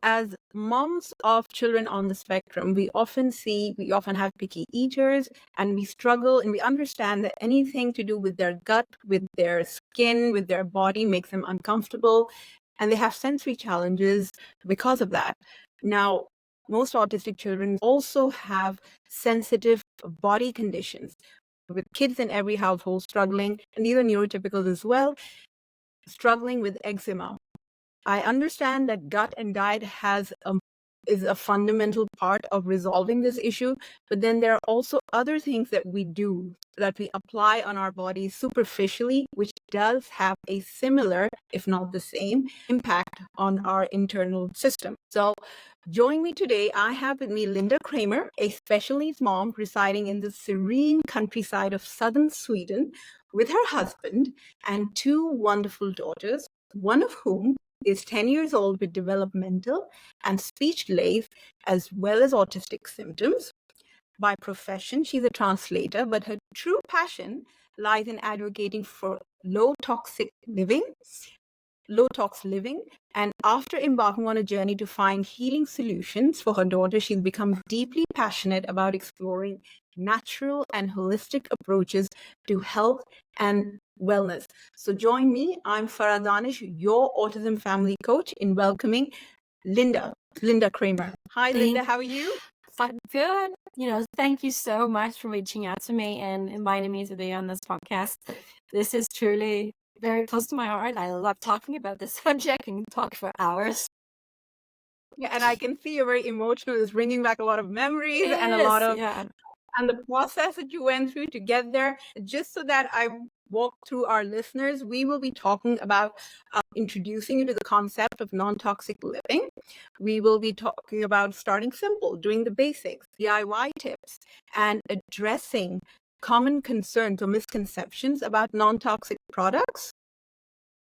as moms of children on the spectrum, we often have picky eaters, and we struggle, and we understand that anything to do with their gut, with their skin, with their body makes them uncomfortable, and they have sensory challenges because of that. Now, most autistic children also have sensitive body conditions, with kids in every household struggling, and these are neurotypicals as well, struggling with eczema. I understand that gut and diet is a fundamental part of resolving this issue, but then there are also other things that we do, that we apply on our bodies superficially, which does have a similar, if not the same, impact on our internal system. So joining me today, I have with me Linda Kramer, a special needs mom residing in the serene countryside of southern Sweden with her husband and two wonderful daughters, one of whom is 10 years old with developmental and speech delays, as well as autistic symptoms. By profession, she's a translator, but her true passion lies in advocating for low tox living. And after embarking on a journey to find healing solutions for her daughter, she's become deeply passionate about exploring natural and holistic approaches to health and wellness. So join me. I'm Farah, Danish, your autism family coach, in welcoming Linda Kramer. Hi, Linda. How are you? I'm good. Thank you so much for reaching out to me and inviting me to be on this podcast. This is truly very close to my heart. I love talking about this subject and talk for hours. Yeah, and I can see you're very emotional. It's bringing back a lot of memories and the process that you went through to get there. Just so that I walk through our listeners, we will be talking about introducing you to the concept of non-toxic living. We will be talking about starting simple, doing the basics, DIY tips, and addressing common concerns or misconceptions about non-toxic products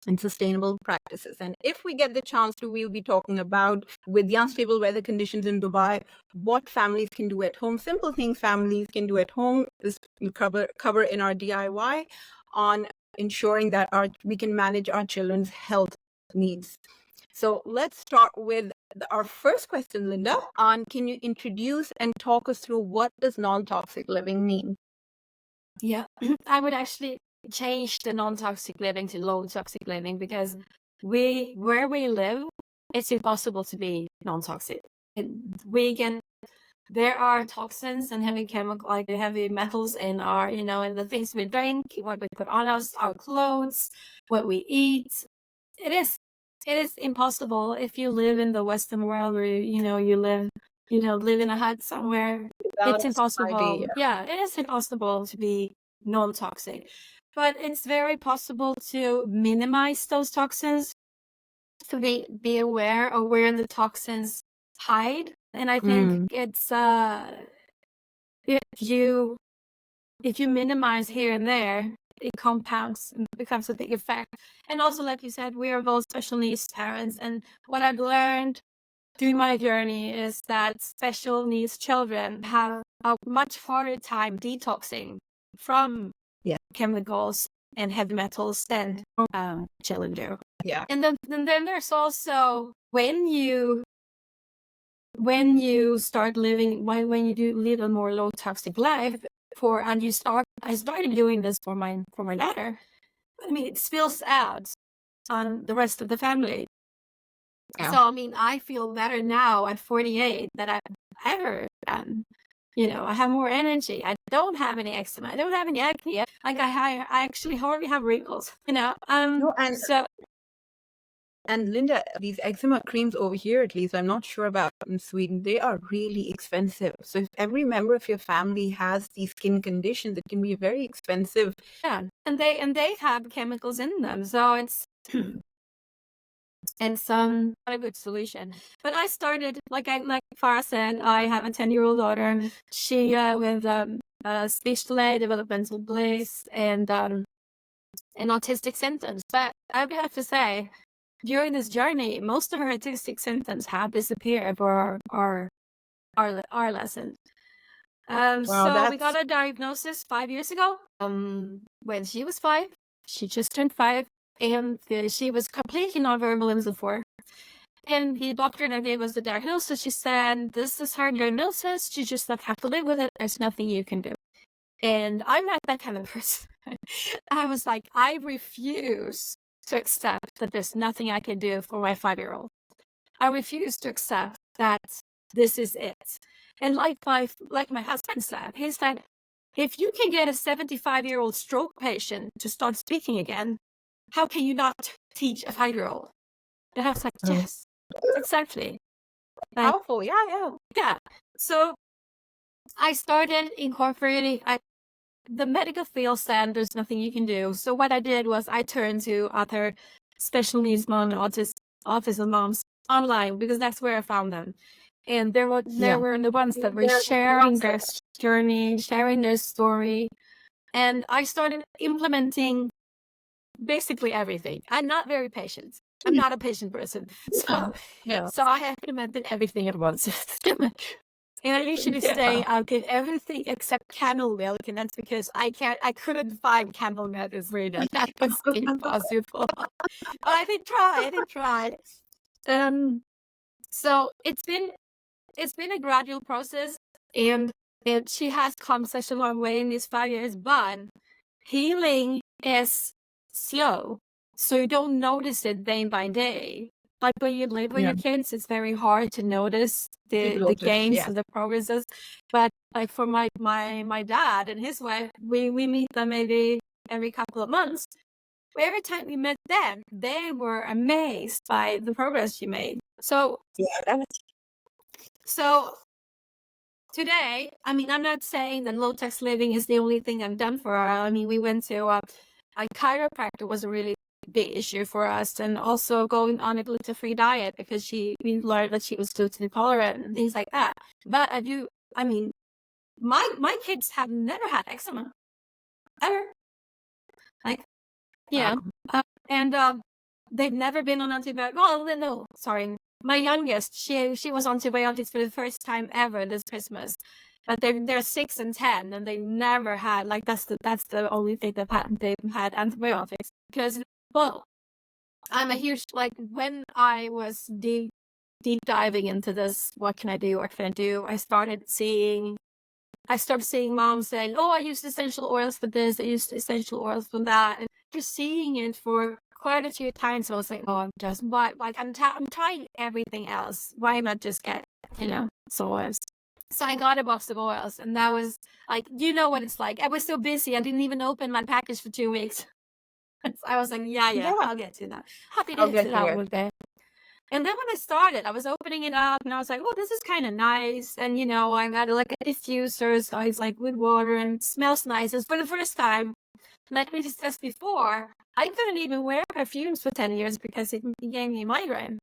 and sustainable practices. And if we get the chance to, we'll be talking about, with the unstable weather conditions in Dubai, what families can do at home, simple things families can do at home. This will cover in our DIY on ensuring that we can manage our children's health needs. So let's start with our first question, Linda, on can you introduce and talk us through what does non-toxic living mean? Yeah, I would actually change the non-toxic living to low toxic living, because where we live, it's impossible to be non-toxic. There are toxins and heavy metals in our, in the things we drink, what we put on us, our clothes, what we eat. It is impossible if you live in the Western world, where you live in a hut somewhere. It's impossible. Yeah, it is impossible to be non-toxic, but it's very possible to minimize those toxins, to be aware of where the toxins hide. And I think it's if you minimize here and there, it compounds and becomes a big effect. And also, like you said, we are both special needs parents, and what I've learned through my journey is that special needs children have a much harder time detoxing from chemicals and heavy metals than children do. Yeah. And then there's also when you start living, when you do live a more low toxic life, I started doing this for my daughter. I mean, it spills out on the rest of the family. Yeah. So, I mean, I feel better now at 48 than I've ever done. I have more energy. I don't have any eczema. I don't have any acne. Like I actually hardly have wrinkles. And Linda, these eczema creams over here, at least, I'm not sure about in Sweden, they are really expensive. So if every member of your family has these skin conditions, it can be very expensive. Yeah, and they have chemicals in them, so it's and some not a good solution. But I started, like Farah said, I have a 10-year-old daughter. She with speech delay, developmental delays, and autistic symptoms. But I would have to say, during this journey, most of her autistic symptoms have disappeared for our lesson. So we got a diagnosis 5 years ago. When she was 5, she just turned 5, and she was completely nonverbal in before. And the doctor then gave us the diagnosis. She said, this is her diagnosis. You just have to live with it. There's nothing you can do. And I'm not that kind of person. I was like, I refuse to accept that there's nothing I can do for my 5-year-old. I refuse to accept that this is it. And like my husband said, he said, if you can get a 75-year-old stroke patient to start speaking again, how can you not teach a 5-year-old? And I was like, yes, exactly. Like, Powerful. Yeah. yeah. So I started incorporating, the medical field said there's nothing you can do. So what I did was I turned to other special needs mom and autism moms online, because that's where I found them. And there were the ones that were sharing their journey, sharing their story. And I started implementing basically everything. I'm not very patient. I'm not a patient person. So I implemented everything at once. And I usually say I'll give everything except camel milk, and that's because I couldn't find camel milk as Rita. That was impossible. But I did try. So it's been a gradual process, and she has come such a long way in these 5 years, but healing is slow. So you don't notice it day by day. Like when you live with your kids, it's very hard to notice the gains and the progresses. But like for my dad and his wife, we meet them maybe every couple of months. Every time we met them, they were amazed by the progress she made. So today, I mean, I'm not saying that low-tax living is the only thing I've done for her. I mean, we went to a chiropractor was a really big issue for us, and also going on a gluten-free diet because we learned that she was gluten intolerant and things like that. But my kids have never had eczema, ever. Like, and they've never been on antibiotics. Well, no, sorry. My youngest, she was on antibiotics for the first time ever this Christmas. But they're 6 and 10, and they never had, like, that's the only thing they've had antibiotics. Because, well, I'm a huge, like, when I was deep diving into this, what can I do? I started seeing moms saying, oh, I used essential oils for this, I used essential oils for that. And just seeing it for quite a few times, I was like, oh, I'm trying everything else. Why not just get, some oils? So I got a box of oils, and that was like, you know what it's like. I was so busy, I didn't even open my package for 2 weeks. So I was like, yeah, I'll get to that. Happy to get to that one day. And then when I started, I was opening it up, and I was like, oh, this is kind of nice. And, I got like a diffuser, so it's like with water, and it smells nice. It's for the first time, like we discussed before, I couldn't even wear perfumes for 10 years because it gave me a migraine.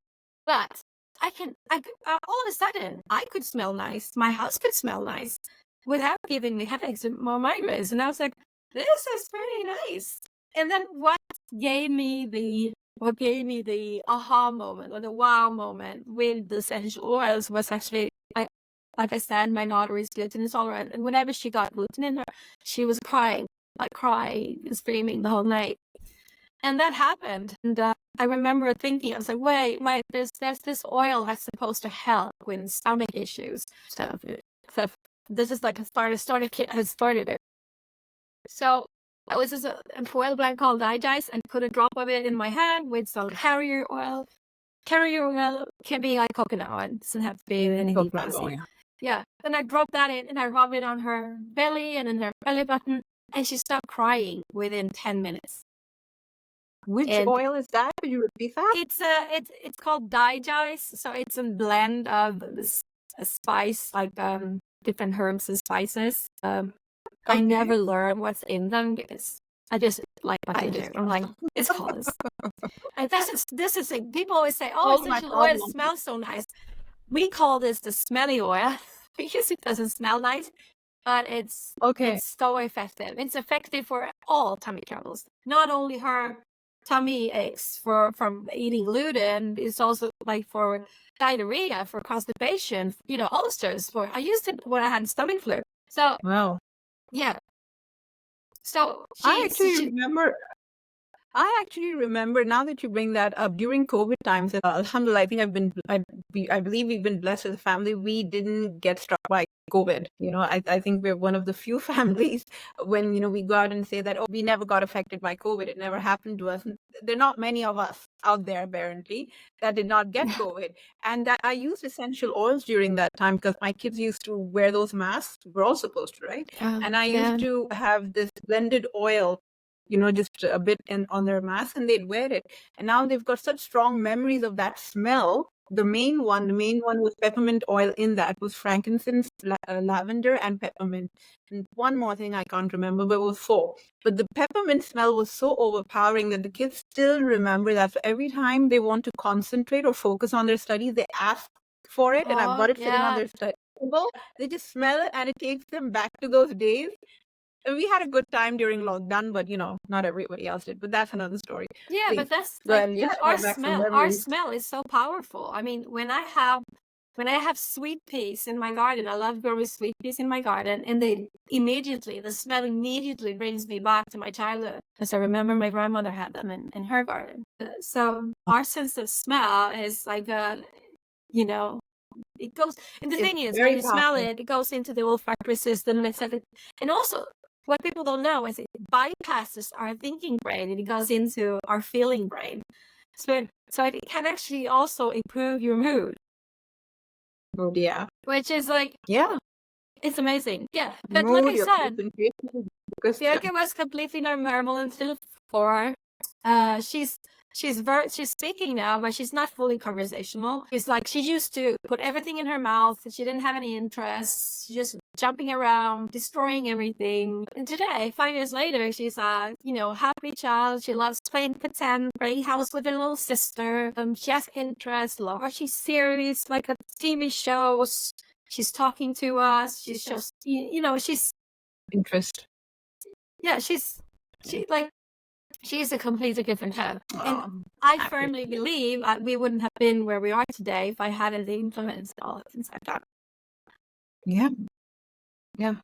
But all of a sudden, I could smell nice. My house could smell nice without giving me headaches and more migraines. And I was like, this is pretty nice. And then what gave me the aha moment or the wow moment with the essential oils was actually, like I said, my daughter is gluten intolerant. And whenever she got gluten in her, she was crying and screaming the whole night. And that happened. And I remember thinking, I was like, wait, there's this oil that's supposed to help with stomach issues. So this is like I started it. So I was just a foil glycol digest and put a drop of it in my hand with some carrier oil. Carrier oil can be like coconut oil. It doesn't have to be anything fancy. Yeah. And I dropped that in, and I rubbed it on her belly and in her belly button, and she stopped crying within 10 minutes. Which oil is that? Could you repeat that? It's called digest. So it's a blend of a spice, like different herbs and spices. I never learn what's in them because I just like what I do. I'm like, it's called. And this is like, people always say, oh, essential oil smells so nice. We call this the smelly oil because it doesn't smell nice, but it's so effective. It's effective for all tummy troubles, not only her tummy aches from eating gluten. It's also like for diarrhea, for constipation, ulcers. I used it when I had stomach flu. So wow. Yeah. So I actually remember I actually remember, now that you bring that up, during COVID times, alhamdulillah, I think I believe we've been blessed as a family. We didn't get struck by COVID. I think we're one of the few families when, we go out and say that, oh, we never got affected by COVID. It never happened to us. There are not many of us out there, apparently, that did not get COVID. And that I used essential oils during that time because my kids used to wear those masks. We're all supposed to, right? And I used to have this blended oil, just a bit on their mask, and they'd wear it. And now they've got such strong memories of that smell. The main one was peppermint oil. In that was frankincense, lavender, and peppermint. And one more thing I can't remember, but it was four. But the peppermint smell was so overpowering that the kids still remember that. So every time they want to concentrate or focus on their studies, they ask for it, and I've got it sitting on their study table. They just smell it, and it takes them back to those days. We had a good time during lockdown, but not everybody else did. But that's another story. Yeah, Please. but that's Go ahead. our smell is so powerful. I mean, when I have sweet peas in my garden, I love growing sweet peas in my garden, and the smell immediately brings me back to my childhood, because I remember my grandmother had them in her garden. So our sense of smell is like it goes, and the thing is, when you smell it, it goes into the olfactory system, and also what people don't know is it bypasses our thinking brain and it goes into our feeling brain. So it can actually also improve your mood. Oh, yeah. Which is like, yeah, it's amazing. Yeah. But mood, like I said, Bianca was completely normal until 4. She's speaking now, but she's not fully conversational. It's like she used to put everything in her mouth. She didn't have any interest. She's just jumping around, destroying everything. And today, 5 years later, she's a happy child. She loves playing pretend, playing house with her little sister. She has interest. She's serious, like a TV shows. She's talking to us. She's just she's interest. Yeah, she's a completely different head. And I firmly believe we wouldn't have been where we are today if I hadn't influenced all things like that. Yeah. Yeah.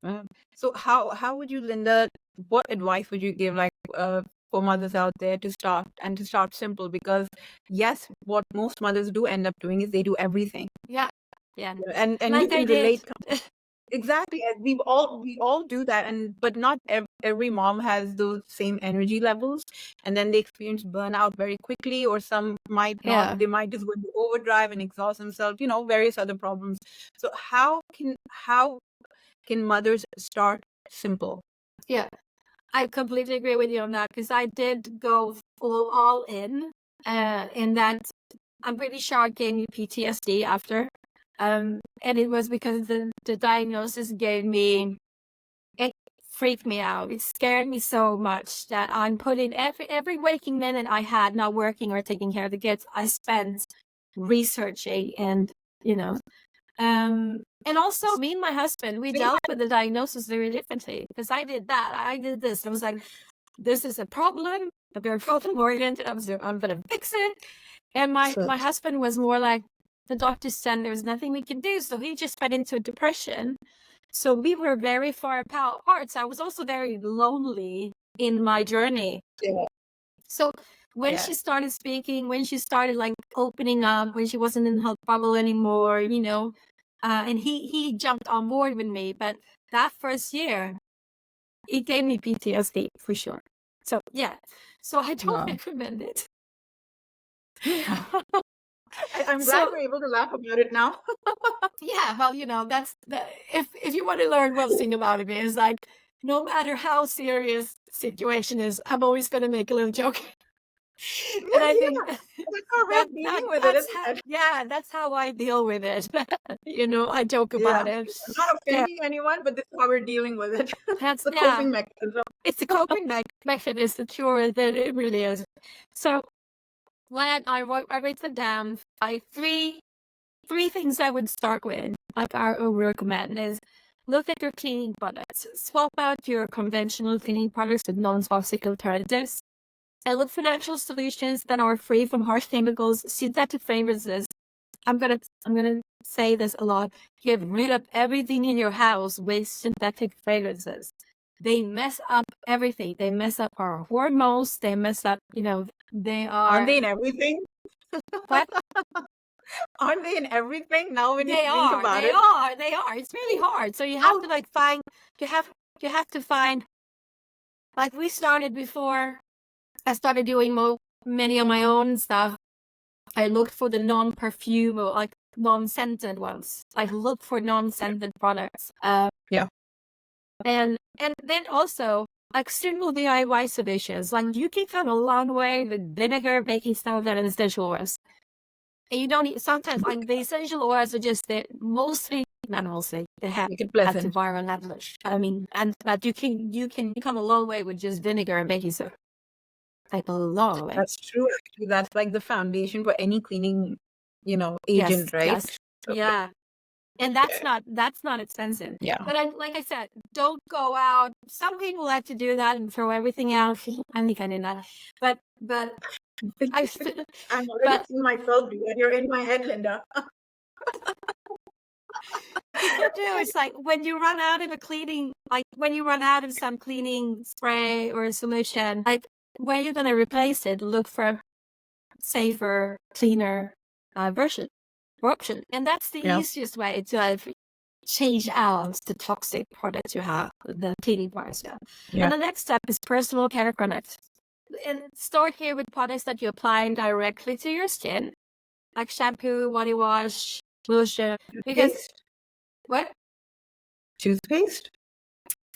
So how would you, Linda, what advice would you give, for mothers out there to start simple? Because yes, what most mothers do end up doing is they do everything. Yeah. And like you can I relate. Exactly. We all do that, but not every mom has those same energy levels, and then they experience burnout very quickly, or some might not. They might just go into overdrive and exhaust themselves, various other problems. So how can mothers start simple? Yeah, I completely agree with you on that, because I did go all in that. I'm pretty sure it gave me PTSD after. And it was because the diagnosis it freaked me out. It scared me so much that I'm putting every waking minute I had not working or taking care of the kids, I spent researching and and also me and my husband, we dealt with the diagnosis very differently, because I did that. I did this. I was like, this is a problem. I'm very problem oriented. I'm gonna fix it. And my husband was more like, the doctor said there's nothing we can do. So he just fell into a depression. So we were very far apart. So I was also very lonely in my journey. Yeah. So when she started speaking, when she started opening up, when she wasn't in health bubble anymore, and he jumped on board with me. But that first year, it gave me PTSD for sure. So yeah, so I don't recommend it. I'm glad we're able to laugh about it now. Yeah, well, that's if you want to learn one thing about it is no matter how serious the situation is, I'm always going to make a little joke. And I think that's how I deal with it. I joke about it. I'm not offending anyone, but this is how we're dealing with it. That's the coping mechanism. It's a coping mechanism, sure, that it really is. So when I wrote them down, three things I would start with, I would recommend, is look at your cleaning products. Swap out your conventional cleaning products with non-toxic alternatives. And look for natural solutions that are free from harsh chemicals, synthetic fragrances. I'm gonna say this a lot. Get rid of everything in your house with synthetic fragrances. they mess up everything. They mess up our hormones. They mess up, they Aren't are, they in everything? what? Aren't they in everything now when you They think are, about they it? are, they are. It's really hard. So you have to like find, you have to find, like we started before I started doing many of my own stuff. I looked for the non-perfume or like non-scented ones. I look for non-scented products. Yeah. And then also like simple DIY solutions. Like you can come a long way with vinegar, baking soda, and essential oils. And you don't need, sometimes like the essential oils are just mostly, not mostly, they have Make it pleasant. antiviral knowledge. I mean, but you can come a long way with just vinegar and baking soda. Like a long way. That's true. Actually, that's like the foundation for any cleaning, Yes, agent, right? yes, So, yeah. And that's not expensive. yeah. But like I said, don't go out. Some people like to do that and throw everything out. I think I did that. But I I'm already but seeing myself do that. You're in my head, Linda. people do. It's like when you run out of a cleaning, like when you run out of some cleaning spray or a solution, like where you're gonna replace it, look for a safer, cleaner version or option. And that's the Yeah. easiest way to change out the toxic products you have, the cleaning products. Yeah. And the next step is personal care products. And start here with products that you apply directly to your skin, like shampoo, body wash, lotion. Because Toothpaste? what? Toothpaste?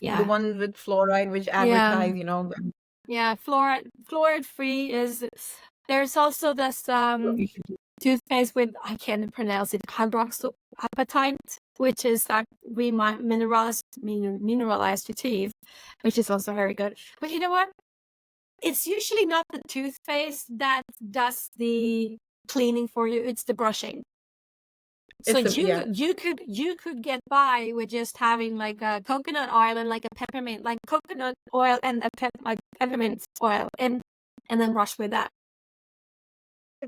Yeah. The ones with fluoride, which advertise, the- Yeah, fluoride free is. There's also this toothpaste with, I can't pronounce it, hydroxyapatite, which is like mineralized your teeth, which is also very good. But you know what? It's usually not the toothpaste that does the cleaning for you. It's the brushing. So you could get by with just having like a coconut oil and like a peppermint, like coconut oil and like peppermint oil, and then brush with that.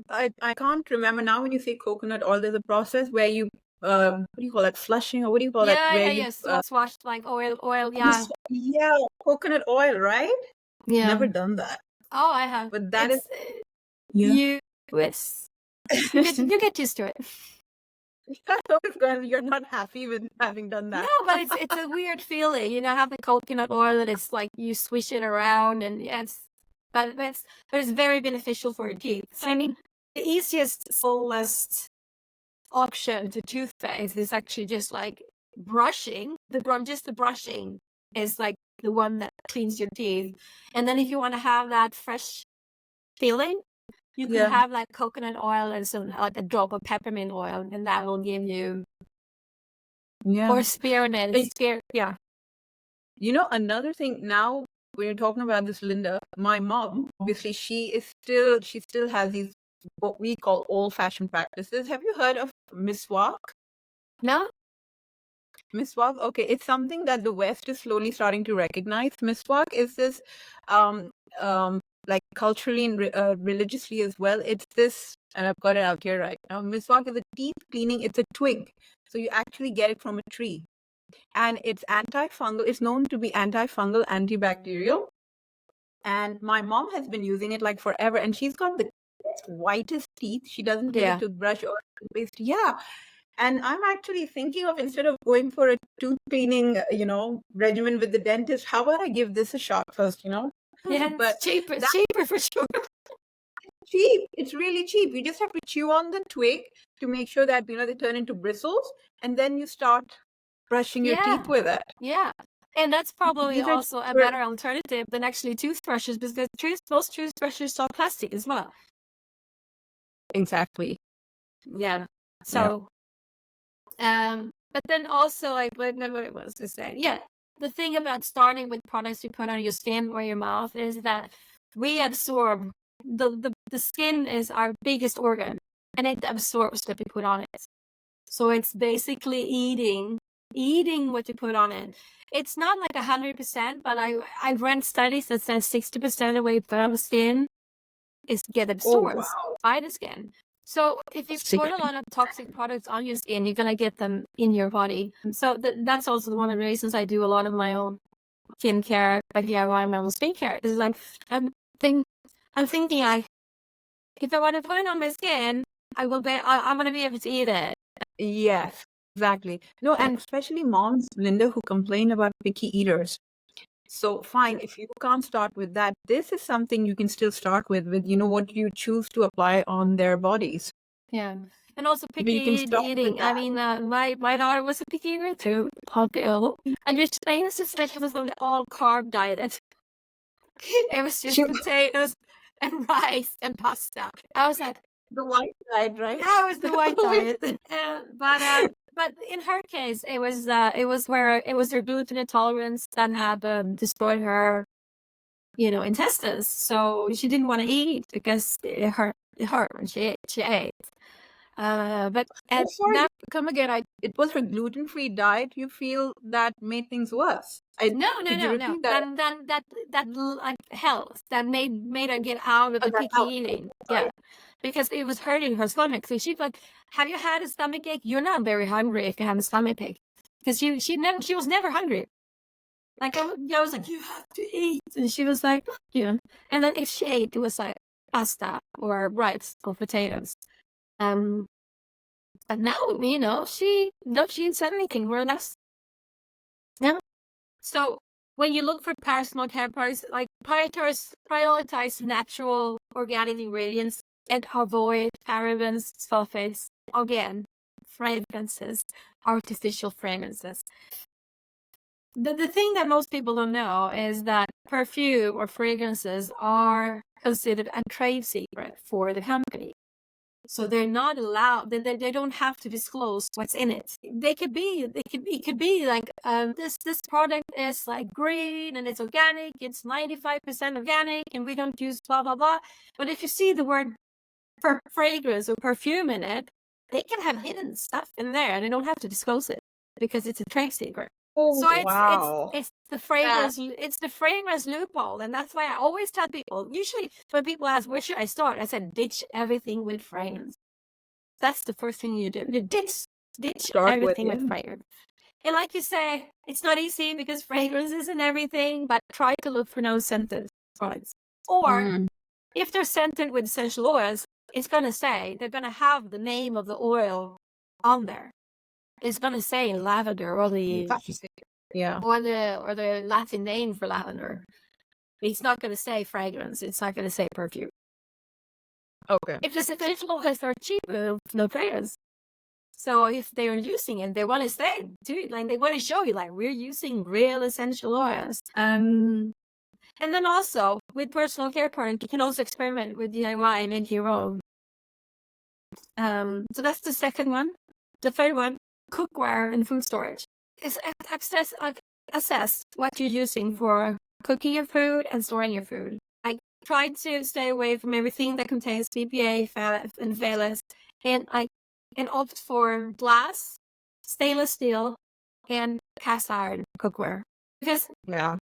I can't remember now when you say coconut oil, there's a process where you, what do you call it, flushing, or what do you call that? Where you, Yes. Wash like oil. Yeah. Yeah, coconut oil, right? Yeah. Never done that. Oh, I have. But that is, you get used to it. You're not happy with having done that. No, but it's a weird feeling, have the coconut oil and it's like you swish it around and but it's very beneficial for your teeth. So I mean, the easiest, fullest option to toothpaste is actually just like brushing. The brushing is like the one that cleans your teeth. And then if you want to have that fresh feeling, you can have like coconut oil and some like a drop of peppermint oil, and that will give you or spearmint. Yeah. Another thing now when you're talking about this, Linda, my mom, obviously she still has these what we call old-fashioned practices. Have you heard of miswak? No? Miswak, okay, it's something that the West is slowly starting to recognize. Miswak is this, like culturally and religiously as well. It's this, and I've got it out here right now. Miswak is a teeth cleaning. It's a twig, so you actually get it from a tree, and it's antifungal. It's known to be antifungal, antibacterial. And my mom has been using it like forever, and she's got the whitest teeth. She doesn't use a toothbrush or toothpaste. Yeah. And I'm actually thinking of, instead of going for a tooth cleaning, regimen with the dentist, how about I give this a shot first, Yeah, but it's cheaper for sure. Cheap. It's really cheap. You just have to chew on the twig to make sure that, they turn into bristles, and then you start brushing your teeth with it. Yeah. And that's probably These are also a better alternative than actually toothbrushes, because most toothbrushes are plastic as well. Exactly. Yeah. So, but then also, like, whatever it was to say. Yeah. The thing about starting with products you put on your skin or your mouth is that we absorb, the skin is our biggest organ, and it absorbs what we put on it. So it's basically eating what you put on it. It's not like 100%, but I've read studies that says 60% of what you put on the skin is get absorbed by the skin. So if you put a lot of toxic products on your skin, you're gonna get them in your body. So that's also one of the reasons I do a lot of my own skincare, like environmental skincare. It's like I'm thinking like, if I want to put it on my skin, I'm gonna be able to eat it. Yes, exactly. No, and especially moms, Linda, who complain about picky eaters. So fine, if you can't start with that, this is something you can still start with, what you choose to apply on their bodies. Yeah. And also You picky can start with eating. I that. mean, my daughter was a picky eater too, ill. And I used to say she was on the all carb diet. It was just She- potatoes and rice and pasta. I was like, The white side, right? that was the white diet. But in her case, it was her gluten intolerance that had destroyed her, intestines. So she didn't want to eat because it hurt when she ate. But and Sorry, now, come again. It was her gluten-free diet you feel that made things worse. Could you no. repeat that? That like health that made her get out of the That picky out. eating. Sorry. Yeah, because it was hurting her stomach. So she's like, "Have you had a stomach ache? You're not very hungry if you have a stomach ache." Because she was never hungry. Like I was like, "You have to eat," and she was like, "Yeah." And then if she ate, it was like pasta or rice or potatoes. But now, she eats anything more or less. Yeah. So when you look for personal care products, like prioritize natural organic ingredients and avoid parabens, sulfates, again, fragrances, artificial fragrances. The thing that most people don't know is that perfume or fragrances are considered a trade secret for the company. So they're not allowed. They don't have to disclose what's in it. It could be like this product is like green and it's organic. It's 95% organic, and we don't use blah blah blah. But if you see the word fragrance or perfume in it, they can have hidden stuff in there, and they don't have to disclose it because it's a trade secret. Oh, So wow. it's the fragrance loophole, and that's why I always tell people. Usually, when people ask where should I start, I said ditch everything with fragrance. That's the first thing you do. You ditch Start with, everything with fragrance. And like you say, it's not easy because fragrance isn't everything, but try to look for no scented products. Or if they're scented with essential oils, it's gonna say they're gonna have the name of the oil on there. It's gonna say lavender or the Latin name for lavender. It's not gonna say fragrance. It's not gonna say perfume. Okay. If the essential oils are cheap, no fragrance. So if they're using it, they want to say like they want to show you like we're using real essential oils. And then also with personal care products, you can also experiment with DIY and make your own. So that's the second one. The third one, cookware and food storage. Is assess what you're using for cooking your food and storing your food. I try to stay away from everything that contains BPA, and phthalates, and opt for glass, stainless steel, and cast iron cookware. Because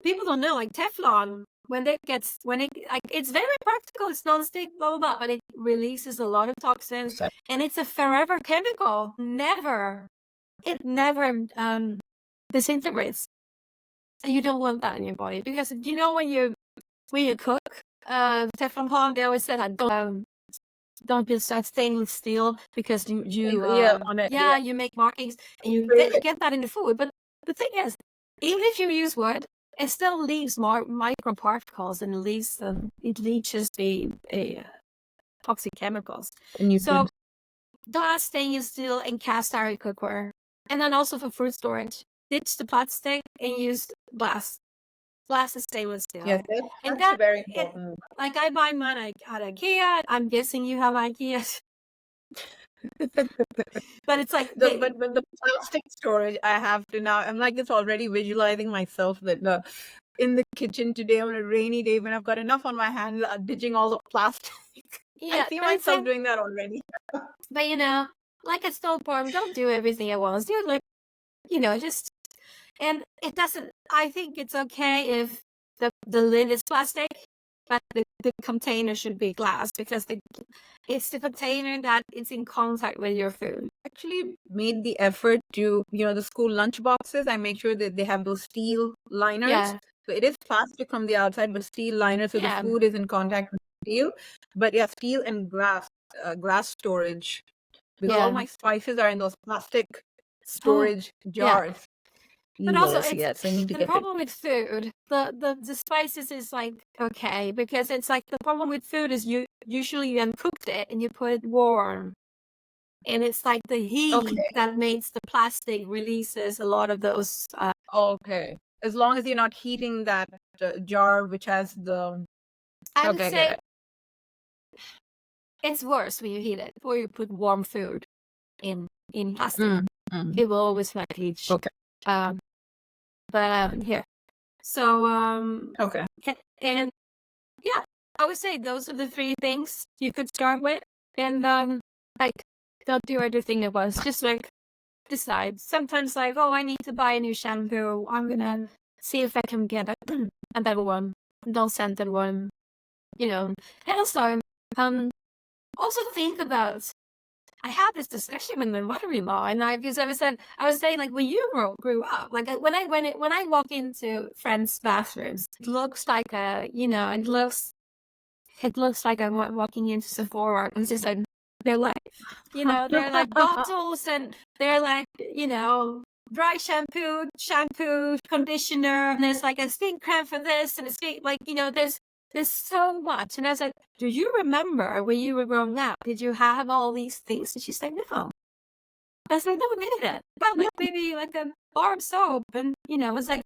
people don't know, like Teflon, it's very practical, it's non-stick, blah, blah, blah, but it releases a lot of toxins, and it's a forever chemical. It never disintegrates. And you don't want that in your body, because when you cook, Teflon palm, they always said, don't use that stainless steel because you make markings and you get that in the food. But the thing is, even if you use wood, it still leaves microparticles, and it leaches the toxic chemicals. So glass, stainless steel, and cast iron cookware, and then also for food storage, ditch the plastic and use glass. Glass and stainless steel. Yes, that's very important. Like I buy mine at IKEA. I'm guessing you have IKEA. But it's like but the plastic storage, I have to now. I'm like it's already visualizing myself that in the kitchen today on a rainy day when I've got enough on my hands, ditching all the plastic. I see myself doing that already. But like a stove farm, don't do everything at once. Do like just. And it doesn't. I think it's okay if the lid is plastic, but the container should be glass, because it's the container that is in contact with your food. Actually made the effort to, the school lunch boxes, I make sure that they have those steel liners. Yeah. So it is plastic from the outside, but steel liners, so the food is in contact with steel. But yeah, steel and glass storage. Because all my spices are in those plastic storage jars. But also, Yes, I need to the get it. problem with food, the spices is like, okay, because it's like, the problem with food is you usually then cooked it and you put it warm. And it's like the heat that makes the plastic releases a lot of those. Okay. As long as you're not heating that jar, which has the. I would say it's worse when you heat it, or you put warm food in plastic. It will always like leach. Okay. But here. So Okay. And yeah, I would say those are the 3 things you could start with. And like, don't do everything at once. Just like decide. Sometimes like, oh, I need to buy a new shampoo. I'm gonna see if I can get a better one, non-scented one. And also think about. I had this discussion with my mother-in-law, and I was saying, like, when you grew up, like, when I walk into friends' bathrooms, it looks like it looks like I'm walking into Sephora. It's just like, they're like, they're like bottles, and they're like, dry shampoo, conditioner, and there's like a skin cream for this, and a skin, like, there's so much. And I was like, do you remember when you were growing up, did you have all these things? And she's like, no. I was like, no, we didn't. But like, maybe like a bar of soap. And, it's like,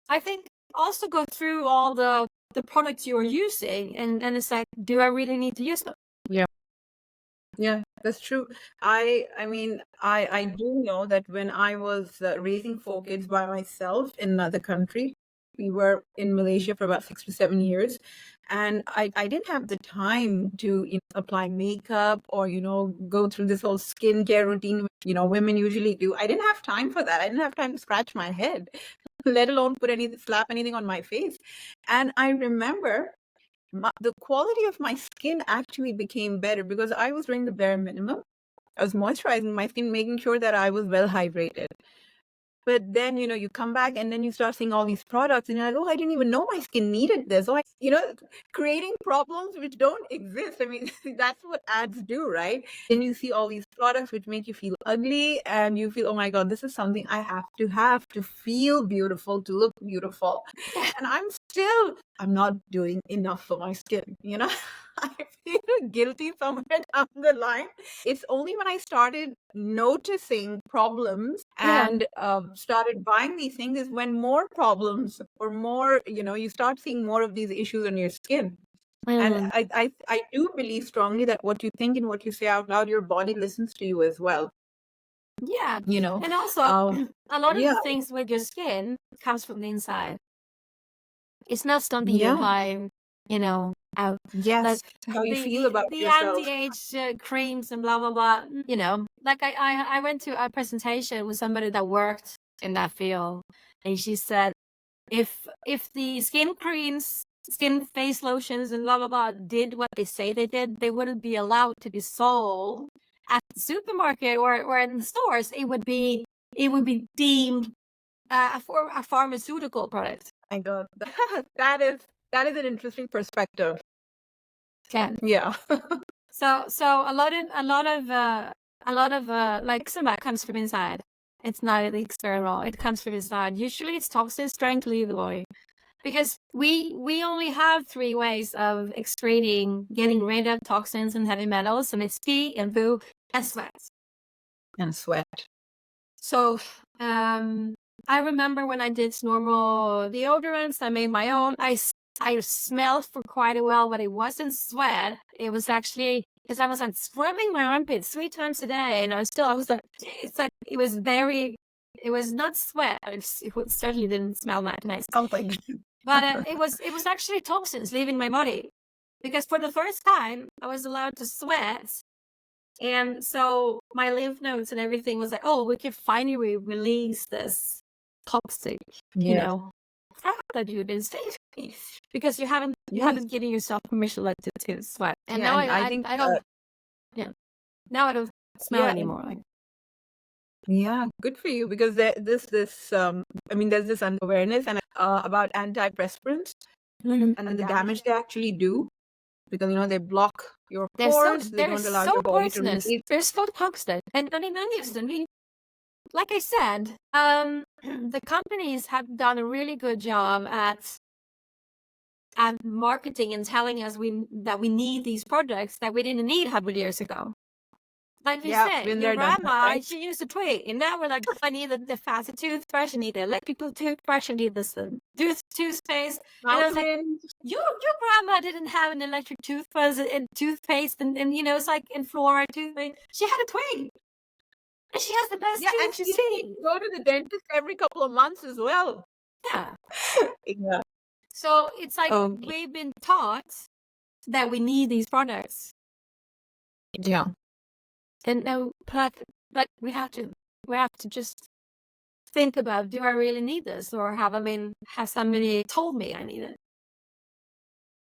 I think also go through all the products you're using, and it's like, do I really need to use them? Yeah, that's true. I mean, I do know that when I was raising 4 kids by myself in another country, we were in Malaysia for about 6 to 7 years, and I didn't have the time to apply makeup or go through this whole skincare routine which women usually do. I didn't have time for that. I didn't have time to scratch my head, let alone slap anything on my face. And I remember the quality of my skin actually became better because I was doing the bare minimum. I was moisturizing my skin, making sure that I was well hydrated. But then, you come back and then you start seeing all these products and you're like, oh, I didn't even know my skin needed this. Oh, creating problems which don't exist. I mean, that's what ads do, right? Then you see all these products which make you feel ugly and you feel, oh my God, this is something I have to feel beautiful, to look beautiful. And I'm not doing enough for my skin, I feel guilty somewhere down the line. It's only when I started noticing problems and started buying these things is when more problems or more, you start seeing more of these issues on your skin. And I do believe strongly that what you think and what you say out loud, your body listens to you as well. Yeah. And also, a lot of the things with your skin comes from the inside. It's not something you apply, out. Yes, like how you feel about yourself. The anti-age creams and blah, blah, blah, like I went to a presentation with somebody that worked in that field, and she said, if the skin creams, skin face lotions and blah, blah, blah did what they say they did, they wouldn't be allowed to be sold at the supermarket or in the stores. It would be deemed a pharmaceutical product. My God, that is an interesting perspective. Yeah. So a lot of like some of that comes from inside. It's not the external. It comes from inside. Usually it's toxins trying to leave the body. Because we only have 3 ways of getting rid of toxins and heavy metals, and it's pee and poo and sweat. And sweat. So I remember when I did normal deodorants, I made my own. I smelled for quite a while, but it wasn't sweat. It was actually because I was like scrubbing my armpits 3 times a day, and I was like, it's like it was not sweat. It certainly didn't smell that nice. But it was actually toxins leaving my body, because for the first time I was allowed to sweat, and so my lymph nodes and everything was like, oh, we can finally release this toxic, crap that you didn't stay to me. because you haven't Yes. given yourself permission like to sweat. And Yeah, now and I think I don't now I don't smell yeah, anymore. Like, yeah, good for you, because this I mean, there's this awareness and about antiperspirants and the damage they actually do, because they block your pores, they they're don't allow so your body to poisonous. release. They're so toxic. And I mean, like I said, the companies have done a really good job at marketing and telling us that we need these products that we didn't need 100 years ago. Like you Yeah, said, been your there, done that, grandma, right? she used a twig, and now we're like, I need the faster toothbrush, I need the electrical toothbrush, I need this toothpaste. And I was like, Mountain. your grandma didn't have an electric toothbrush and toothpaste, and it's like in fluoride toothpaste. She had a twig, and she has the best Yeah, and tooth she seen. go to the dentist every couple of months as well. Yeah. Yeah. So it's like Okay. we've been taught that we need these products. Yeah. And now, but we have to just think about, do I really need this, or has somebody told me I need it?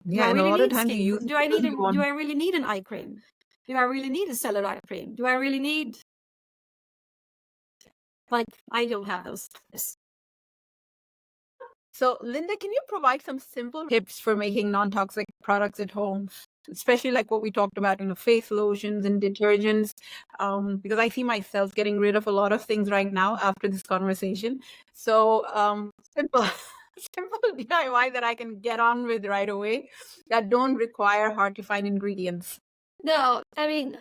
Do I Yeah, and a really lot of need times you skin use cream? it because you want. Do I really need an eye cream? Do I really need a cellulite cream? Do I really need, like, I don't have those. So, Linda, can you provide some simple tips for making non-toxic products at home, especially like what we talked about, face lotions and detergents? Because I see myself getting rid of a lot of things right now after this conversation. So, simple, simple DIY that I can get on with right away that don't require hard to find ingredients. No, I mean,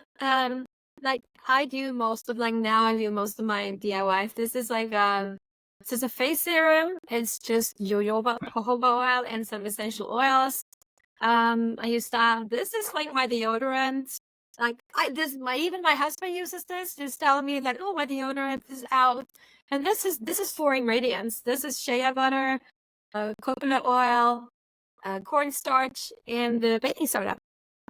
like I do most of my DIYs. This is like this is a face serum. It's just jojoba oil and some essential oils. I used to have, this is like my deodorant. Like even my husband uses this, just telling me that, oh, my deodorant is out. And this is 4 ingredients. This is shea butter, coconut oil, cornstarch, and baking soda.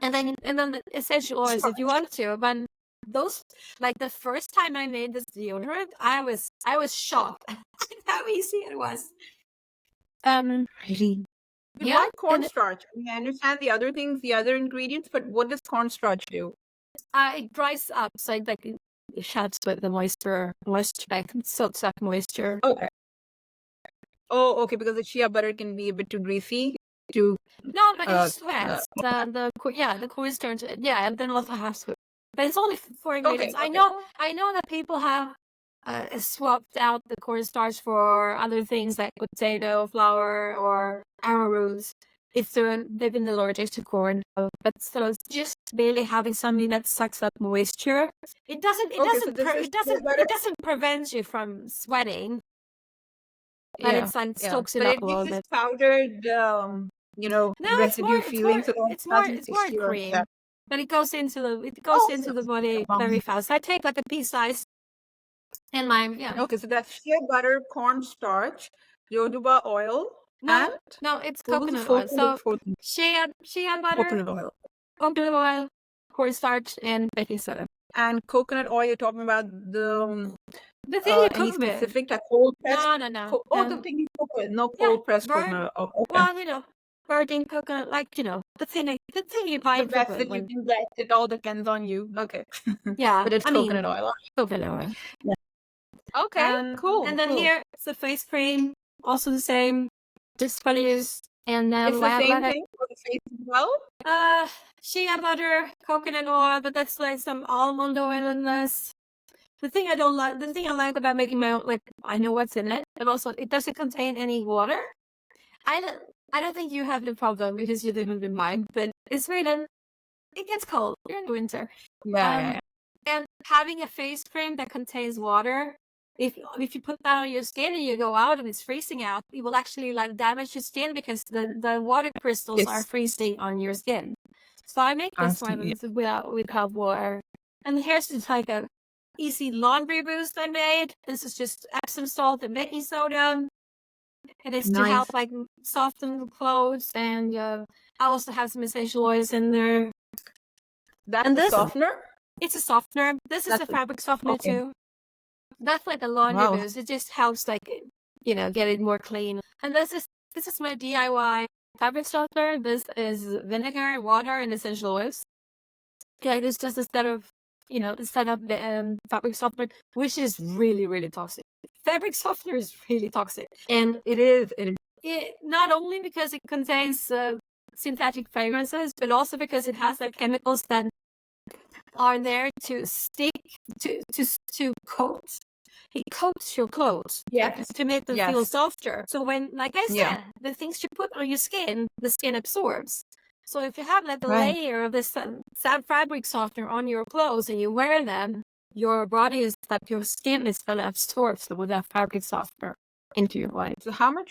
And then the essential oils if you want to. But those, like the first time I made this deodorant, I was shocked at how easy it was. Really? But Yeah, why and cornstarch? I mean, I understand the other things, the other ingredients, but what does cornstarch do? it dries up, so it helps with the moisture, like soaks up moisture. Okay. Oh, okay, because the shea butter can be a bit too greasy to No, but it uh, sweats. The cornstarch, yeah, and then also has sweat. But it's only 4 okay, ingredients. okay. I know that people have swapped out the cornstarch for other things like potato flour or arrowroot if they've been allergic to corn. But so it's just barely having something that sucks up moisture. It doesn't it doesn't prevent you from sweating, but Yeah, it's like yeah. soaks it But up it a gives little this bit. powdered, No, residue feeling, so that it doesn't it's more taste you. cream. Yeah. But it goes into Oh, the body very fast. I take like a pea size in my okay, so that's shea butter, cornstarch, jojoba oil, and no, it's what was the coconut oil. fourth one? So The fourth one? shea butter, Coconut oil. coconut oil, cornstarch, and baking soda. And coconut oil, you're talking about The thing you any cook with. specific, like cold pressed? No. The thing you cook with, no Yeah, cold pressed burn. coconut. Oh, okay. Well, virgin coconut, like the thing you buy The in best coconut that you when. can get, it all depends on you. Okay. Yeah, But it's I mean coconut oil. coconut oil. Yeah. Okay, cool. And then cool. here it's the face cream, also the same, just for use. And then It's the same thing for the face as well? shea butter, coconut oil, but that's like some almond oil in this. The thing I like about making my own, like I know what's in it, and also it doesn't contain any water. I don't think you have the problem because you live in mine, but in Sweden, it gets cold during the winter. Yeah. And having a face cream that contains water, if you put that on your skin and you go out and it's freezing out, it will actually like damage your skin because the water crystals are freezing on your skin. So I make this one without water. And here's just like a easy laundry boost I made. This is just Epsom salt and baking soda. It is to help like soften the clothes, and I also have some essential oils in there. That's a softener? It's a softener. This is a fabric softener too. That's like a laundry boost. It just helps like get it more clean. And this is my DIY fabric softener. This is vinegar, water, and essential oils. Okay, this just instead of fabric softener, which is really, really toxic. Fabric softener is really toxic, and It is. it not only because it contains synthetic fragrances, but also because it has the chemicals that are there to stick to coat. It coats your clothes to make them feel softer. So when, like I said, the things you put on your skin, the skin absorbs. So if you have like a layer of this fabric softener on your clothes and you wear them, your body is like your skin is gonna absorb some of that fabric softener into your body. So how much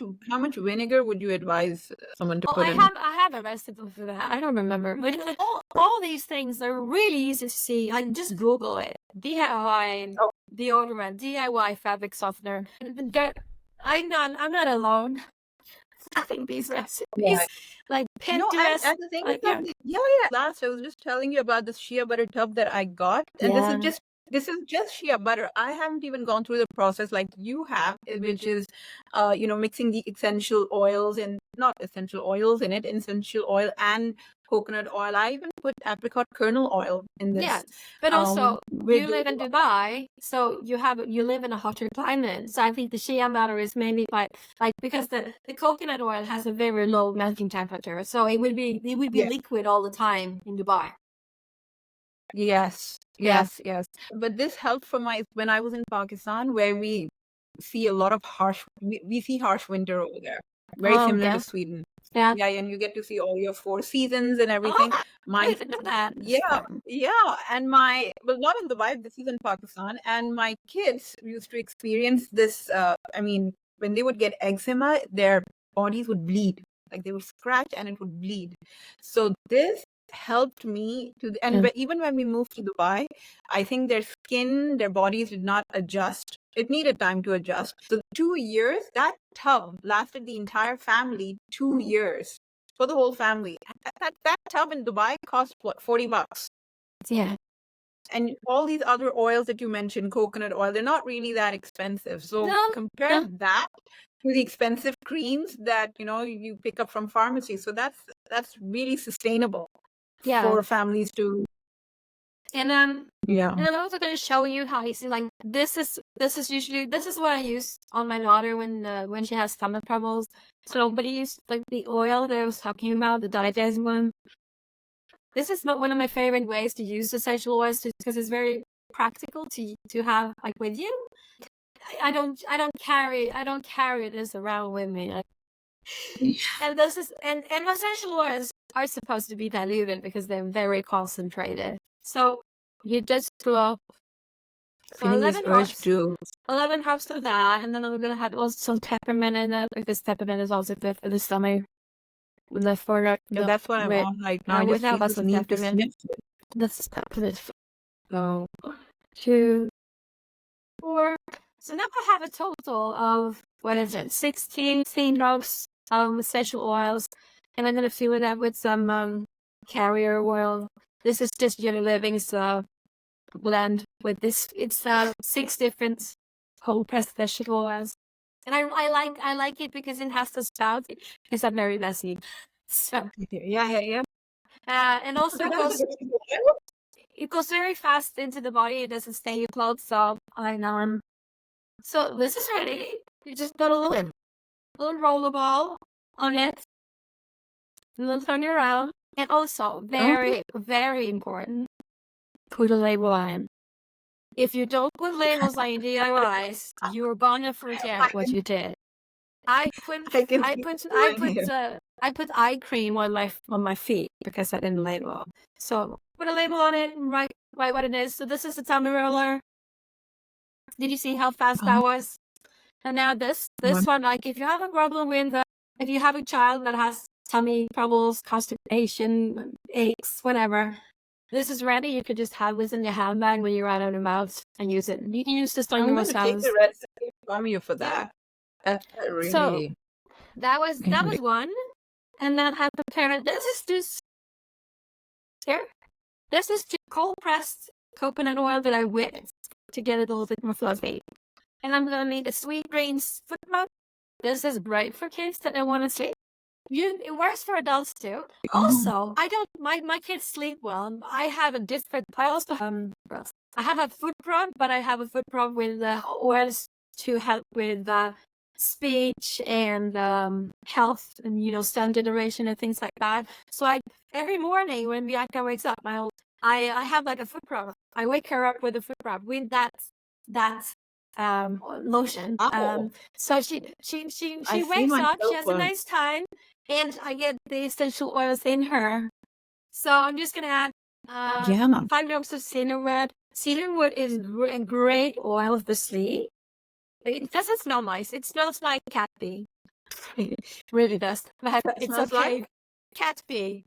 vinegar would you advise someone to put in? I have a recipe for that. I don't remember. But all these things are really easy to see. Like just Google it. DIY deodorant, DIY fabric softener. I'm not alone. I think these recipes, like Pinterest. And the thing is, last I was just telling you about this shea butter tub that I got, and this is just shea butter. I haven't even gone through the process like you have, which is, mixing the essential oils and not essential oils in it, essential oil and coconut oil. I even put apricot kernel oil in this. Yeah, but also you live in Dubai, so you live in a hotter climate. So I think the shea butter is mainly because the coconut oil has a very low melting temperature, so it would be liquid all the time in Dubai. Yes. But this helped for when I was in Pakistan, where we see a lot of we see harsh winter over there, very similar to Sweden. Yeah, and you get to see all your 4 seasons and everything. I didn't know that. And not in Dubai, this is in Pakistan, and my kids used to experience this. When they would get eczema, their bodies would bleed, like they would scratch and it would bleed. So this helped me but even when we moved to Dubai, I think their bodies did not adjust. It needed time to adjust. So 2 years, that tub lasted the entire family 2 years for the whole family. That tub in Dubai cost what, $40? Yeah. And all these other oils that you mentioned, coconut oil, they're not really that expensive. So compare that to the expensive creams that you pick up from pharmacy. So that's really sustainable for families to. And and I'm also going to show you how easy. Like this is what I use on my daughter when she has stomach troubles. So nobody used like the oil that I was talking about, the dietary one. This is not one of my favorite ways to use essential oils because it's very practical to have like with you. I don't carry this around with me. And this is and essential oils are supposed to be diluted because they're very concentrated. So you just throw 11 drops of that, and then I'm gonna have also some peppermint in it because peppermint is also good for the stomach. That's what I'm on right now. I just need to sniff it. That's peppermint. So 2, 4. So now I have a total of 16 drops of essential oils, and I'm gonna fill it up with some carrier oil. This is just Uniliving's blend with this. It's 6 different whole pressed vegetable oils, and I like it because it has the spout because I'm very messy. So and also it goes very fast into the body. It doesn't stay in your clothes, so so this is ready. You just put a little roller ball on it, and then turn it around. And also, very, very important, put a label on. If you don't put labels on your DIYs, you're gonna forget what you did. I put eye cream on my feet because I didn't label. So put a label on it and write what it is. So this is the tummy roller. Did you see how fast that was? And now this one, like if you have a problem with if you have a child that has tummy troubles, constipation, aches, whatever, this is ready. You could just have this in your handbag when you're out of your mouth and use it. You can use this on your massages. Take the recipe from you for that. Really. So that was one, and then I prepared. This is just cold pressed coconut oil that I whipped to get it a little bit more fluffy. And I'm gonna make a sweet greens foot rub. This is great for kids that don't want to sleep. It works for adults too. Oh. Also, I don't. My kids sleep well. I have a different. I also I have a foot rub, but I have a foot rub with oils to help with speech and health and sound generation and things like that. So every morning when Bianca wakes up, I have like a foot rub. I wake her up with a foot rub with that lotion. Wow. So she I see wakes up. She myself has a nice time, and I get the essential oils in her. So I'm just gonna add Yeah. 5 drops of cedarwood. Cedarwood is a great oil for sleep. It doesn't smell nice. It smells like cat pee. It really does. But That it's smells okay. like? Cat pee.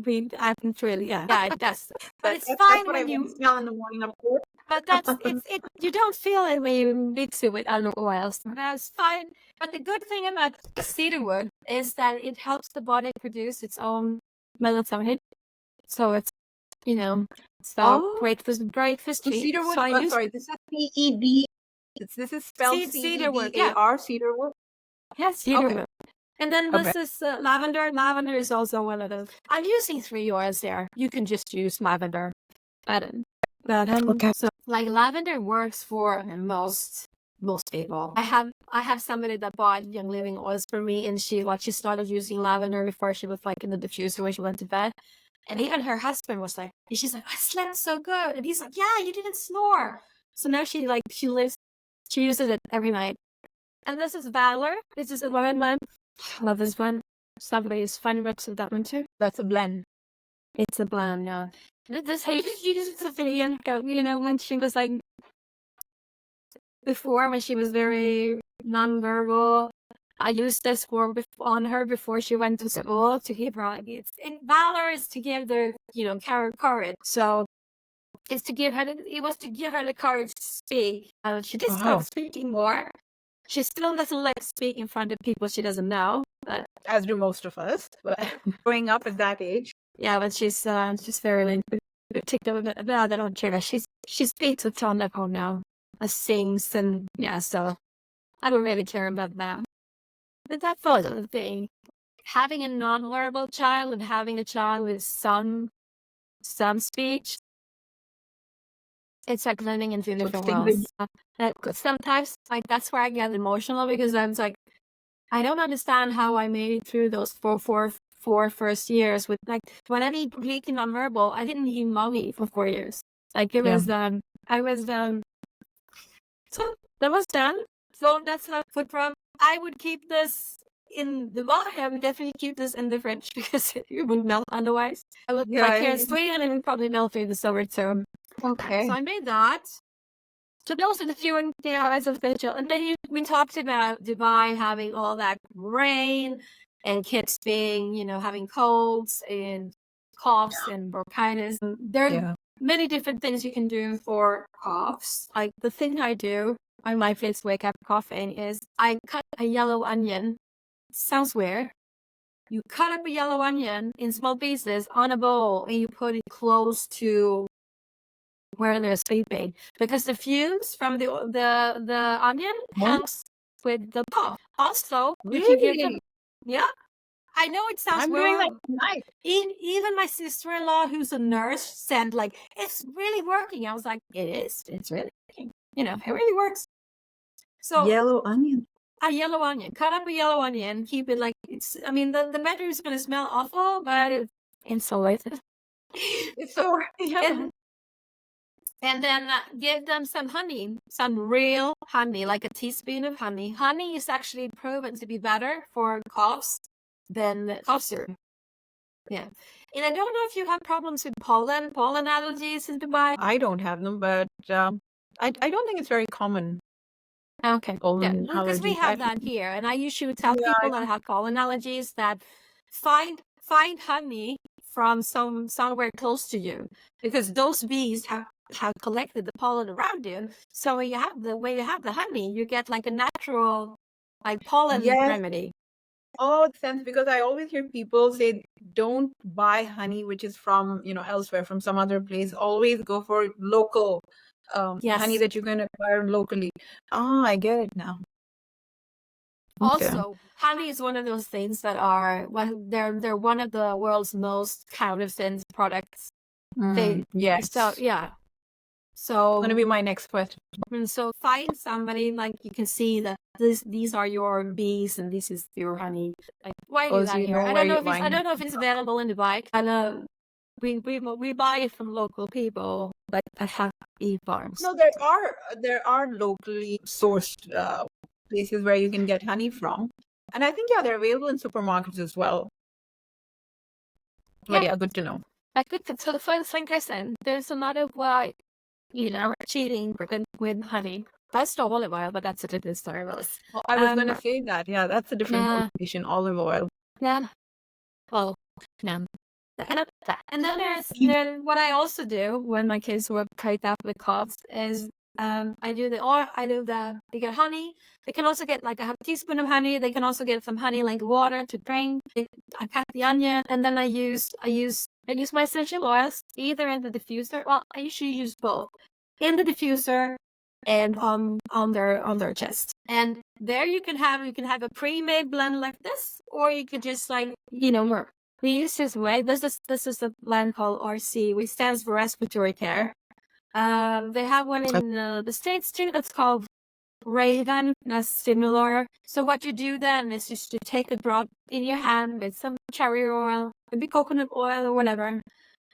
I haven't really, yeah, it does. But it's That's fine what I when want to you, smell in the morning, of course. but you don't feel it when you mix it with other oils. That's fine. But the good thing about cedarwood is that it helps the body produce its own melatonin. So it's, Oh. great for So sleep. cedarwood. So I use Sorry, this is CED. This is spelled cedarwood. Yeah. CEDAR. Cedarwood. Yes, cedarwood. Okay. And then Okay. this is lavender. Lavender is also one of those. I'm using 3 oils there. You can just use lavender. Okay. So like lavender works for most people. I have somebody that bought Young Living oils for me, and she started using lavender before she was like in the diffuser when she went to bed. And even her husband was like, and she's like, I slept so good. And he's like, yeah, you didn't snore. So now she uses it every night. And this is Valor. This is a lemon one. I love this one. Somebody's funny reps of that one too. That's a blend. It's a blend, yeah. This she uses the video, when she was like before, when she was very nonverbal. I used this on her before she went to school to give her and Valor is to give the courage. So it's to give her it was to give her the courage to speak. She did start speaking more. She still doesn't like to speak in front of people she doesn't know, but As do most of us. But growing up at that age. yeah, but she's very particular about that on Twitter. She speaks a ton of her now. Sings and yeah, so I don't really care about that. But that's the thing. Having a non-verbal child and having a child with some speech, it's like learning into different worlds. Sometimes like that's where I get emotional because I'm like, I don't understand how I made it through those four first years with like when I need completely nonverbal, I didn't eat mommy for 4 years. Like it was I was so that was done. So that's how food from. I would keep this in the bottom. I would definitely keep this in the fridge because it would melt otherwise. I would my kids sweet and it would probably melt through the summer too. Okay. So I made that. So those are the few as official. And then we talked about Dubai having all that rain and kids being, having colds and coughs and bronchitis. There are many different things you can do for coughs. Like the thing I do on my first wake up coughing is I cut a yellow onion. Sounds weird. You cut up a yellow onion in small pieces on a bowl and you put it close to where they're sleeping because the fumes from the onion helps with the cough. Also, you can give them. Yeah, I know it sounds I'm weird. doing that tonight. Even my sister-in-law, who's a nurse, said like it's really working. I was like, it is. It's really working. It really works. So yellow onion. A yellow onion. Cut up a yellow onion. Keep it like it's. I mean, the matter is going to smell awful, but it's insulated. It's so And then give them some honey, some real honey, like a teaspoon of honey. Honey is actually proven to be better for coughs than cough syrup. Yeah. And I don't know if you have problems with pollen allergies in Dubai. I don't have them, but I don't think it's very common. Okay. Pollen because we allergies. have that here. And I usually tell people that have pollen allergies that find honey from somewhere close to you because those bees have collected the pollen around you. So when you have the honey, you get like a natural like pollen remedy. Oh, it sense because I always hear people say don't buy honey which is from elsewhere, from some other place. Always go for local honey that you're going to acquire locally. Oh, I get it now. Also, honey is one of those things that are, well, they're one of the world's most counterfeit products. Yes. So yeah. So Going to be my next question. So find somebody, like, you can see that these are your bees and this is your honey. Like, why do Oh, that so you here? know I where don't know you're if it's buying it. if it's available in Dubai. And we buy it from local people, like that have bee farms. No, there are locally sourced places where you can get honey from, and I think they're available in supermarkets as well. But yeah, good to know. Like so the first thing I said, there's a lot of cheating with honey. That's not olive oil, but that's a different story. Well, I was going to say that. Yeah, that's a different conversation. Olive oil. Yeah. Well, no. And then what I also do when my kids were kicked out with coughs is they get honey. They can also get, like, I have a teaspoon of honey. They can also get some honey, like water to drink. I cut the onion, and then I use my essential oils either in the diffuser. Well, I usually use both in the diffuser and on their chest. And there you can have a pre-made blend like this, or you could just, like, we use this way. This is a blend called RC, which stands for respiratory care. They have one in the States too that's called Raven. That's similar. So what you do then is just to take a drop in your hand with some cherry oil, maybe coconut oil or whatever,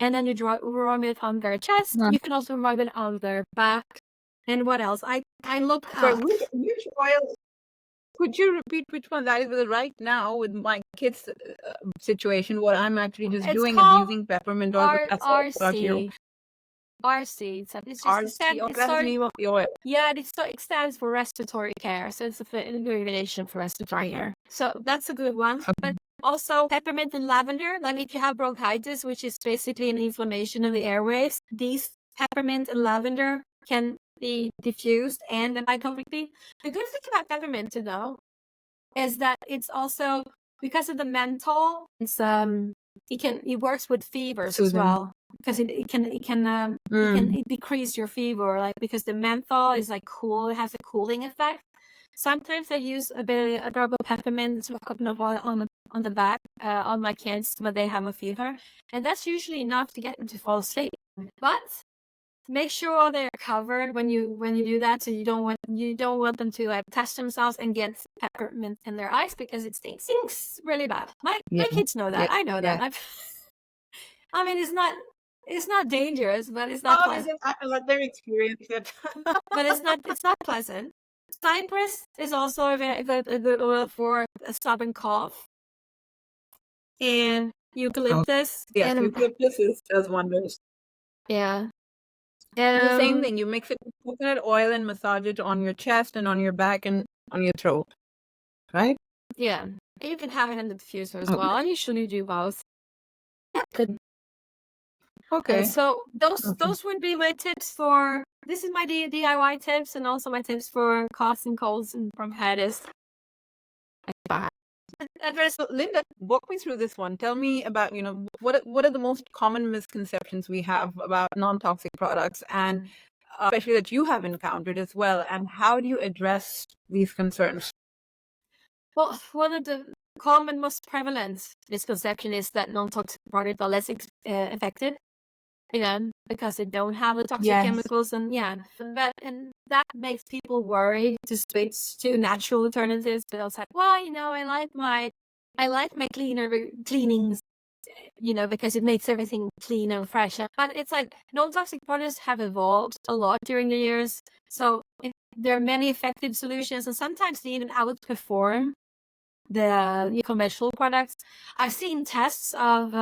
and then you rub it on their chest. You can also rub it on their back. And what else? I looked up. Sorry, which oil? Could you repeat which one that is? Because right now, with my kids' situation, what I'm actually just doing is using peppermint oil. RC. RC. So it's just RC. Oh, that's the name of the oil. Yeah, it stands for respiratory care. So it's an abbreviation for respiratory care. So that's a good one. Okay. But also peppermint and lavender. Like if you have bronchitis, which is basically an inflammation of the airways, these peppermint and lavender can be diffused and applied completely. The good thing about peppermint, though, is that it's also, because of the menthol, it works with fevers as well, because it can decrease your fever, like, because the menthol is like cool. It has a cooling effect. Sometimes I use a drop of peppermint, some coconut oil on the back on my kids when they have a fever, and that's usually enough to get them to fall asleep. But make sure they're covered when you do that, so you don't want them to, like, touch themselves and get peppermint in their eyes, because it stinks really bad. My kids know that. I know that. I mean, it's not dangerous, but it's not pleasant. I let them experience it. But it's not pleasant. Cypress is also a good oil for a stubborn cough. And eucalyptus. Yes, eucalyptus does wonders. Yeah. The same thing. You mix it with coconut oil and massage it on your chest and on your back and on your throat, right? Yeah. You can have it in the diffuser as well. I usually do both. Good. Okay. So those would be my tips for. This is my DIY tips, and also my tips for coughs and colds and bronchitis. So, Linda, walk me through this one. Tell me about, what are the most common misconceptions we have about non-toxic products, and especially that you have encountered as well, and how do you address these concerns? Well, one of the common, most prevalent misconception is that non-toxic products are less affected, because they don't have the toxic chemicals, and that makes people worry to switch to natural alternatives. But they'll say, well, I like my cleanings, because it makes everything clean and fresh. But it's like non-toxic products have evolved a lot during the years, so there are many effective solutions, and sometimes they even outperform the commercial products. I've seen tests of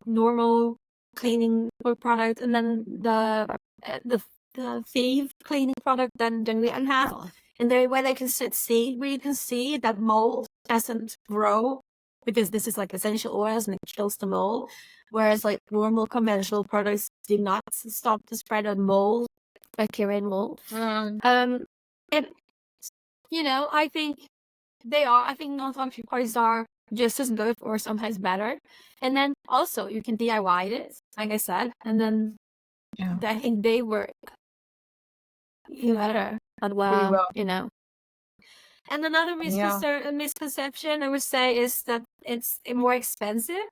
normal cleaning product, and then the Thieves cleaning product than we have. And where they can where you can see that mold doesn't grow, because this is like essential oils and it kills the mold. Whereas like normal conventional products do not stop the spread of mold, bacteria and mold. And I think non-toxic products are just as good or sometimes better. And then also you can DIY it, like I said, and then I think they work better as well, And another Yeah. misconception I would say is that it's more expensive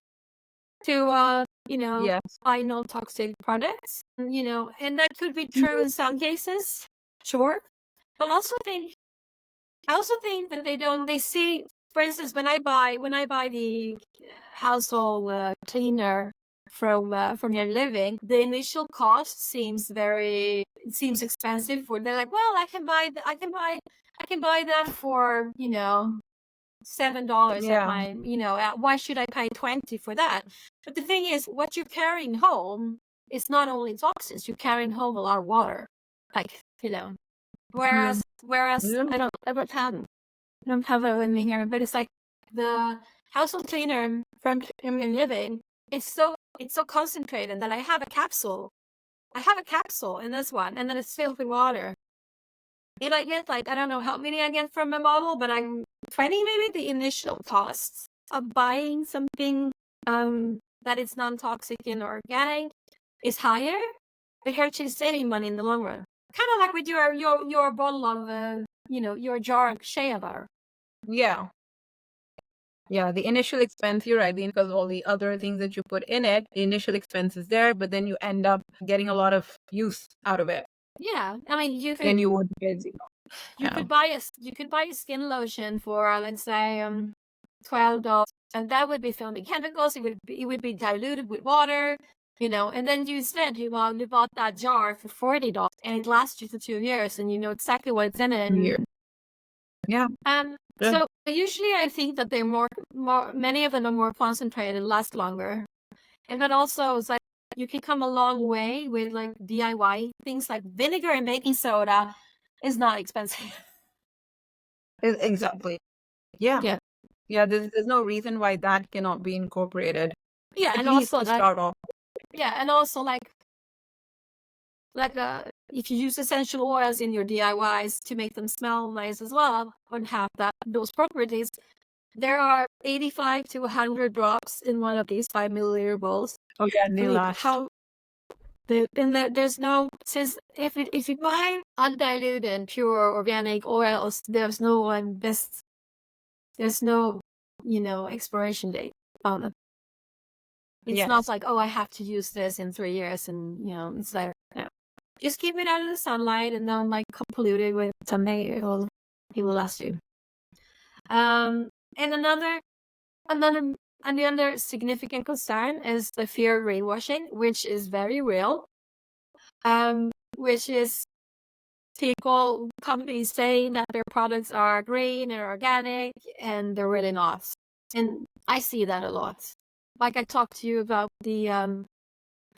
to Yes. buy non-toxic products. And that could be true in some cases, sure. But I also think that they see, for instance, when I buy the household cleaner from your living, the initial cost seems expensive. They're like, well, I can buy that for $7 at Yeah. my, why should I pay 20 for that? But the thing is, what you're carrying home is not only toxins, you're carrying home a lot of water. Like, whereas Yeah. I don't have it with me here, but it's like the household cleaner from Premium Living. It's so concentrated that I have a capsule. In this one, and then it's filled with water. And I get I don't know how many I get from a bottle, but I'm 20 maybe. The initial costs of buying something that is non-toxic and organic is higher, but you're actually saving money in the long run. Kind of like with your bottle of your jar of shea butter. Yeah. Yeah, the initial expense, you're right, because all the other things that you put in it, the initial expense is there, but then you end up getting a lot of use out of it. Yeah, I mean Then you would get you could buy a skin lotion for let's say $12, and that would be filled with chemicals. It would be diluted with water, and then you bought that jar for $40, and it lasts you for 2 years, and you know exactly what's in it. Yeah. So usually I think that they're more many of them are more concentrated and last longer. And then also it's like you can come a long way with like DIY things like vinegar and baking soda is not expensive. Exactly. Yeah. Yeah, there's no reason why that cannot be incorporated. Yeah, At and least also to start off. yeah, and also if you use essential oils in your DIYs to make them smell nice as well and have those properties, there are 85 to 100 drops in one of these 5 milliliter bowls. Oh yeah, they last. There's no, since if you buy undiluted pure organic oils, there's no expiration date on them. It's not like, oh, I have to use this in 3 years, and it's like, no. Just keep it out of the sunlight and don't pollute it with something. It will last you. And another significant concern is the fear of greenwashing, which is very real. Which is companies saying that their products are green and organic, and they're really not. And I see that a lot. Like I talked to you about the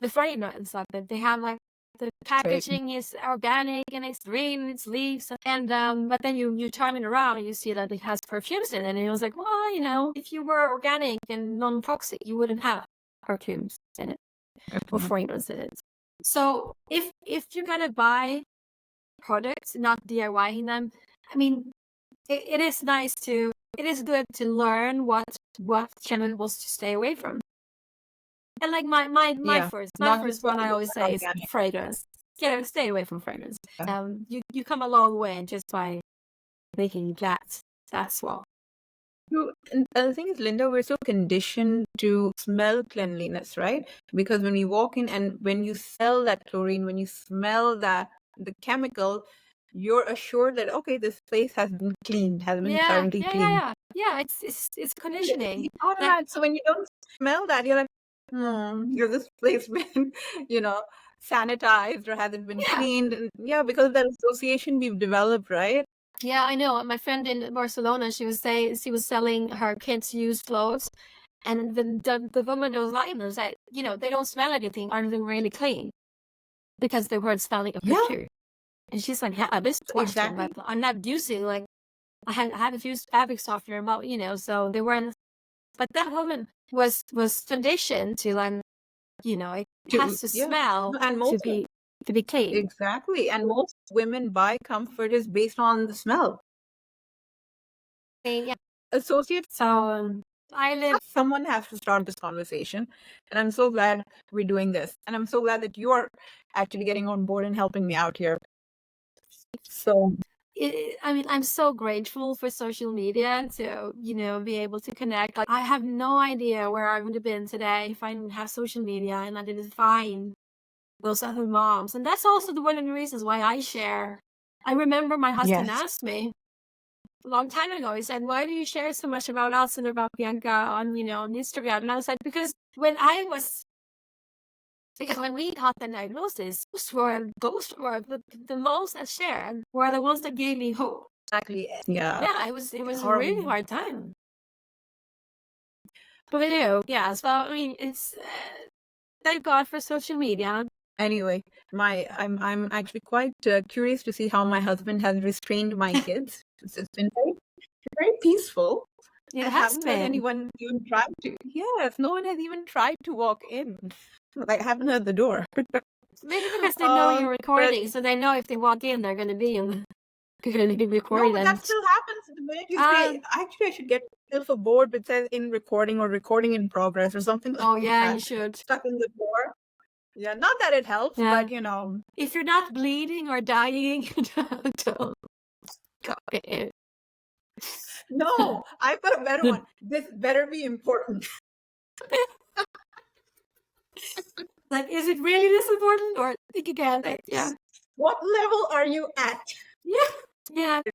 fragrance of it. They have the packaging is organic and it's green and it's leaves, and but then you turn it around and you see that it has perfumes in it, and it was like, well, if you were organic and non-toxic, you wouldn't have perfumes in it or fragrance in it. So if you're gonna buy products, not DIYing them, I mean, it is good to learn what chemicals to stay away from. And my first one I always say is fragrance. Stay away from fragrance. You come a long way just by making that well. And the thing is, Linda, we're so conditioned to smell cleanliness, right? Because when we walk in and when you smell that chlorine, when you smell the chemical, you're assured that, okay, this place has been cleaned, has been thoroughly cleaned. Yeah, it's conditioning. So when you don't smell that, you're like, has this place been, sanitized or has it been cleaned? And because of that association we've developed, right? Yeah, I know. My friend in Barcelona, she was selling her kids' used clothes, and the woman was like, they don't smell anything, aren't they really clean? Because they weren't smelling a picture. And she's like, yeah, this exactly. I'm not using I haven't used fabric softener, but so they weren't. But that woman was conditioned to it has to smell and to be clean. Exactly, and most women buy comfort is based on the smell. Associate. So someone has to start this conversation, and I'm so glad we're doing this, and I'm so glad that you're actually getting on board and helping me out here. So I mean, I'm so grateful for social media to, be able to connect. Like, I have no idea where I would have been today if I didn't have social media and I didn't find those other moms. And that's also one of the reasons why I share. I remember my husband Yes. asked me a long time ago, he said, "Why do you share so much about us and about Bianca on, on Instagram?" And I was like, because when we got the diagnosis, those were the most that shared were the ones that gave me hope. Exactly. Yeah. Yeah, it was a really Horrible. hard time. But we do, yeah. So I mean, it's thank God for social media. Anyway, I'm actually quite curious to see how my husband has restrained my kids. It's been very peaceful. It I has haven't heard been. anyone even try to. Yes, no one has even tried to walk in. Like, I haven't heard the door. Maybe because they know you're But recording, so they know if they walk in, they're going to be no, recorded. but that still happens the minute you say. Actually, I should get myself a board that says "in recording" or "recording in progress" or something like Oh yeah, that. you should. Stuck in the door. Yeah, not that it helps, Yeah. but if you're not bleeding or dying, don't go in. No, I've got a better one. This better be important. Like, is it really this important? Or think again. Like, yeah. What level are you at? Yeah. Yeah.